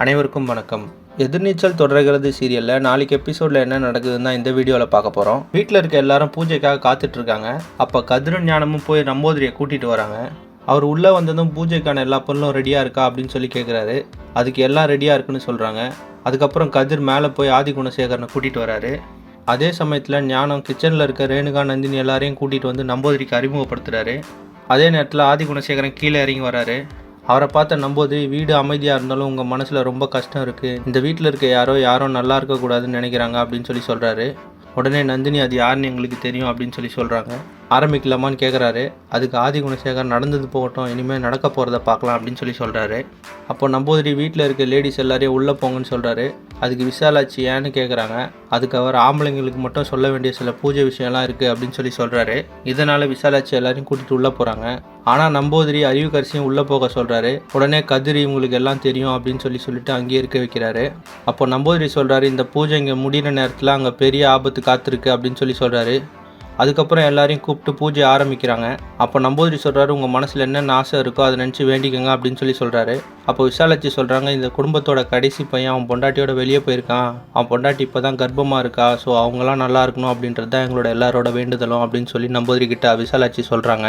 அனைவருக்கும் வணக்கம். எதிர்நீச்சல் தொடர்கிறது சீரியலில் நாளைக்கு எபிசோடில் என்ன நடக்குதுன்னு தான் இந்த வீடியோவில் பார்க்க போகிறோம். வீட்டில் இருக்க எல்லாரும் பூஜைக்காக காத்துட்ருக்காங்க. அப்போ கதிரும் ஞானமும் போய் நம்பூதிரியை கூட்டிகிட்டு வராங்க. அவர் உள்ளே வந்ததும் பூஜைக்கான எல்லா பொருளும் ரெடியாக இருக்கா அப்படின்னு சொல்லி கேட்குறாரு. அதுக்கு எல்லாம் ரெடியாக இருக்குன்னு சொல்கிறாங்க. அதுக்கப்புறம் கதிர் மேலே போய் ஆதிகுணசேகரனை கூட்டிகிட்டு வராரு. அதே சமயத்தில் ஞானம் கிச்சனில் இருக்க ரேணுகா நந்தினி எல்லாரையும் கூட்டிகிட்டு வந்து நம்பூதிரிக்கு அறிமுகப்படுத்துகிறாரு. அதே நேரத்தில் ஆதிகுணசேகரன் கீழே இறங்கி வராரு. அவரை பார்த்த நம்பூதிரி, வீடு அமைதியாக இருந்தாலும் உங்கள் மனசில் ரொம்ப கஷ்டம் இருக்குது, இந்த வீட்டில் இருக்க யாரோ நல்லா இருக்கக்கூடாதுன்னு நினைக்கிறாங்க அப்படின்னு சொல்லி சொல்கிறாரு. உடனே நந்தினி, அது யாருன்னு எங்களுக்கு தெரியும் அப்படின்னு சொல்லி சொல்கிறாங்க. ஆரம்பிக்கலாமான்னு கேட்குறாரு. அதுக்கு ஆதிகுணசேகர், நடந்தது போகட்டும், இனிமேல் நடக்க போகிறத பார்க்கலாம் அப்படின்னு சொல்லி சொல்கிறாரு. அப்போ நம்பூதிரி, வீட்டில் இருக்க லேடிஸ் எல்லாரையும் உள்ளே போங்கன்னு சொல்கிறாரு. அதுக்கு விசாலாட்சி ஏன்னு கேட்குறாங்க. அதுக்கு அவர், ஆம்பளைங்களுக்கு மட்டும் சொல்ல வேண்டிய சில பூஜை விஷயம்லாம் இருக்குது அப்படின்னு சொல்லி சொல்கிறாரு. இதனால் விசாலாட்சி எல்லாரையும் கூட்டிகிட்டு உள்ளே போகிறாங்க. ஆனால் நம்பூதிரி அறிவுக்கரசியும் உள்ளே போக சொல்கிறாரு. உடனே கதிரி, இவங்களுக்கு எல்லாம் தெரியும் அப்படின்னு சொல்லிட்டு அங்கேயே இருக்க வைக்கிறாரு. அப்போ நம்பூதிரி சொல்கிறாரு, இந்த பூஜை இங்கே முடிகிற நேரத்தில் அங்கே பெரிய ஆபத்து காத்திருக்கு அப்படின்னு சொல்லி சொல்கிறாரு. அதுக்கப்புறம் எல்லாரையும் கூப்பிட்டு பூஜை ஆரம்பிக்கிறாங்க. அப்போ நம்பூதிரி சொல்கிறாரு, உங்கள் மனசில் என்னென்ன ஆசை இருக்கோ அதை நினச்சி வேண்டிக்கங்க அப்படின்னு சொல்லி சொல்கிறாரு. அப்போ விசாலாட்சி சொல்கிறாங்க, இந்த குடும்பத்தோட கடைசி பையன் அவன் பொண்டாட்டியோட வெளியே போயிருக்கான், அவன் பொண்டாட்டி இப்போ தான் கர்ப்பமாக இருக்கா, ஸோ அவங்களாம் நல்லா இருக்கணும் அப்படின்றது தான் எங்களோட எல்லாரோட வேண்டுதலும் அப்படின்னு சொல்லி நம்பூதிரி கிட்ட விசாலாட்சி சொல்கிறாங்க.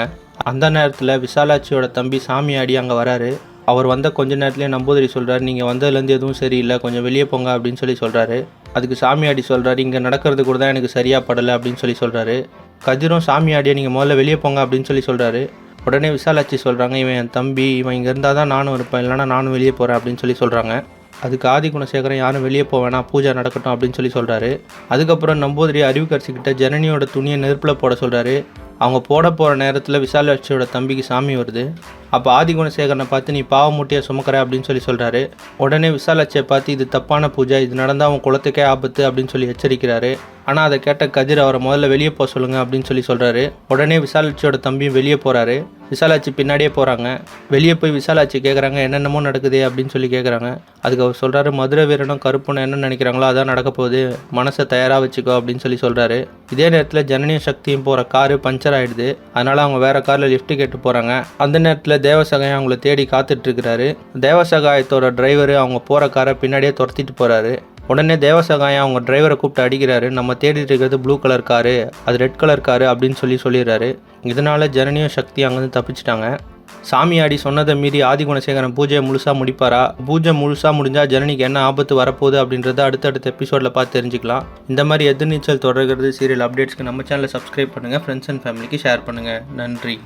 அந்த நேரத்தில் விசாலாட்சியோட தம்பி சாமியாடி அங்கே வராரு. அவர் வந்த கொஞ்ச நேரத்துலேயே நம்பூதிரி சொல்கிறார், நீங்கள் வந்ததுலேருந்து எதுவும் சரியில்லை, கொஞ்சம் வெளியே போங்க அப்படின்னு சொல்லி சொல்கிறாரு. அதுக்கு சாமியாடி சொல்கிறாரு, இங்கே நடக்கிறது கூட தான் எனக்கு சரியாக படலை அப்படின்னு சொல்லி சொல்கிறாரு. கதிரும் சாமியாடியை நீங்கள் முதல்ல வெளியே போங்க அப்படின்னு சொல்லி சொல்கிறாரு. உடனே விசாலாட்சி சொல்கிறாங்க, இவன் என் தம்பி, இவன் இங்கே இருந்தால் தான் நானும் இருப்பேன், இல்லைனா நானும் வெளியே போகிறேன் அப்படின்னு சொல்லி சொல்கிறாங்க. அதுக்கு ஆதிகுணசேகரன், யாரும் வெளியே போவேனா, பூஜை நடக்கட்டும் அப்படின்னு சொல்லி சொல்கிறாரு. அதுக்கப்புறம் நம்பூதிரி அறிவுக்கரசிக்கிட்ட ஜனனியோட துணியை நெருப்பில் போட சொல்கிறாரு. அவங்க போட போகிற நேரத்தில் விசாலாட்சியோட தம்பிக்கு சாமி வருது. அப்போ ஆதிகுணசேகரனை பார்த்து, நீ பாவ மூட்டையை சுமக்கிற அப்படின்னு சொல்லி சொல்கிறாரு. உடனே விசாலாட்சியை பார்த்து, இது தப்பான பூஜை, இது நடந்தால் அவன் குலத்துக்கே ஆபத்து அப்படின்னு சொல்லி எச்சரிக்கிறாரு. ஆனால் அதை கேட்ட கதிர், அவரை முதல்ல வெளியே போக சொல்லுங்கள் அப்படின்னு சொல்லி சொல்கிறாரு. உடனே விசாலாட்சியோட தம்பியும் வெளியே போகிறாரு. விசாலாட்சி பின்னாடியே போகிறாங்க. வெளியே போய் விசாலாட்சி கேட்குறாங்க, என்னென்னமோ நடக்குது அப்படின்னு சொல்லி கேட்குறாங்க. அதுக்கு அவர் சொல்கிறாரு, மதுரை வீரனும் கருப்பனும் என்ன நினைக்கிறாங்களோ அதான் நடக்க போகுது, மனசை தயாராக வச்சுக்கோ அப்படின்னு சொல்லி சொல்கிறாரு. இதே நேரத்தில் ஜனனியும் சக்தியும் போகிற காரு பஞ்சர் ஆகிடுது. அதனால் அவங்க வேறு காரில் லிஃப்ட் கேட்டு போகிறாங்க. அந்த நேரத்தில் தேவசகாயம் அவங்கள தேடி காத்துட்ருக்கிறாரு. தேவசகாயத்தோட டிரைவர் அவங்க போகிற காரை பின்னாடியே துரத்திட்டு போகிறாரு. உடனே தேவசகாயம் அவங்க டிரைவரை கூப்பிட்டு அடிக்கிறாரு. நம்ம தேடிட்டு இருக்கிறது ப்ளூ கலர் காரு, அது ரெட் கலர் காரு அப்படின்னு சொல்லிடுறாரு. இதனால் ஜனனியும் சக்தி அங்கேருந்து தப்பிச்சிட்டாங்க. சாமியாடி சொன்னதை மீறி ஆதிகுணசேகரன் பூஜையை முழுசாக முடிப்பாரா, பூஜை முழுசாக முடிஞ்சால் ஜனனிக்கு என்ன ஆபத்து வரப்போகுது அப்படின்றத அடுத்தடுத்த எபிசோடில் பார்த்து தெரிஞ்சுக்கலாம். இந்த மாதிரி எதிர்நீச்சல் தொடர்கிறது சீரியல் அப்டேட்ஸ்க்கு நம்ம சேனலை சப்ஸ்கிரைப் பண்ணுங்கள், ஃப்ரெண்ட்ஸ் அண்ட் ஃபேமிலிக்கு ஷேர் பண்ணுங்கள். நன்றி.